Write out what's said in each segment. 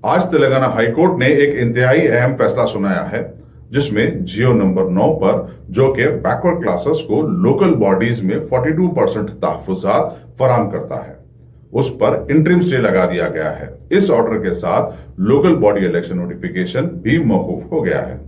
आज तेलंगाना हाईकोर्ट ने एक इंतहाई अहम फैसला सुनाया है, जिसमें जियो नंबर 9 पर, जो कि बैकवर्ड क्लासेस को लोकल बॉडीज में 42% तहफुजात फराहम करता है, उस पर इंटरिम स्टे लगा दिया गया है। इस ऑर्डर के साथ लोकल बॉडी इलेक्शन नोटिफिकेशन भी मौकूफ हो गया है।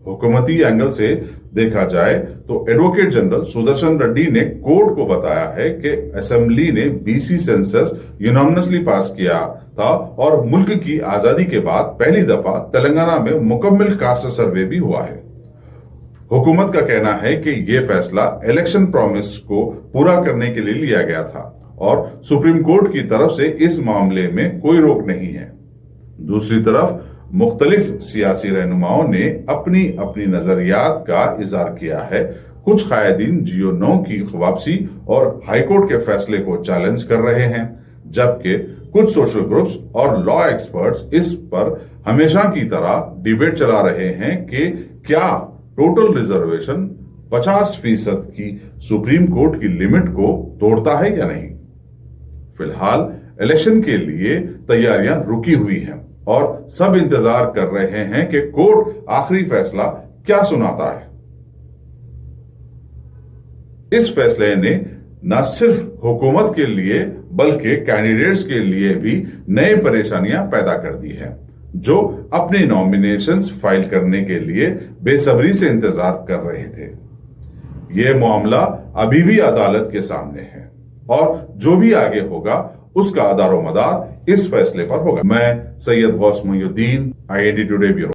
हुकूमती एंगल से देखा जाए तो एडवोकेट जनरल सुदर्शन रेड्डी ने कोर्ट को बताया है कि असेंबली ने बीसी सेंसस यूनानिमसली पास किया था और मुल्क की आजादी के बाद पहली दफा तेलंगाना में मुकम्मल कास्ट सर्वे भी हुआ है। हुकूमत का कहना है कि यह फैसला इलेक्शन प्रॉमिस को पूरा करने के लिए लिया गया था और सुप्रीम कोर्ट की तरफ से इस मामले में कोई रोक नहीं है। दूसरी तरफ मुख्तलिफ सियासी रहनुमाओं ने अपनी अपनी नजरियात का इजहार किया है। कुछ कायदीन जियो 9 की वापसी और हाईकोर्ट के फैसले को चैलेंज कर रहे हैं, जबकि कुछ सोशल ग्रुप्स और लॉ एक्सपर्ट्स इस पर हमेशा की तरह डिबेट चला रहे हैं कि क्या टोटल रिजर्वेशन 50% की सुप्रीम कोर्ट की लिमिट को तोड़ता है या नहीं। फिलहाल इलेक्शन के लिए तैयारियां रुकी हुई हैं और सब इंतजार कर रहे हैं कि कोर्ट आखिरी फैसला क्या सुनाता है। इस फैसले ने न सिर्फ हुकूमत के लिए बल्कि कैंडिडेट्स के लिए भी नई परेशानियां पैदा कर दी है, जो अपने नॉमिनेशंस फाइल करने के लिए बेसब्री से इंतजार कर रहे थे। यह मामला अभी भी अदालत के सामने है और जो भी आगे होगा उसका दारोमदार इस फैसले पर होगा। मैं Syed Ghaus Moinuddin, IND today bureau.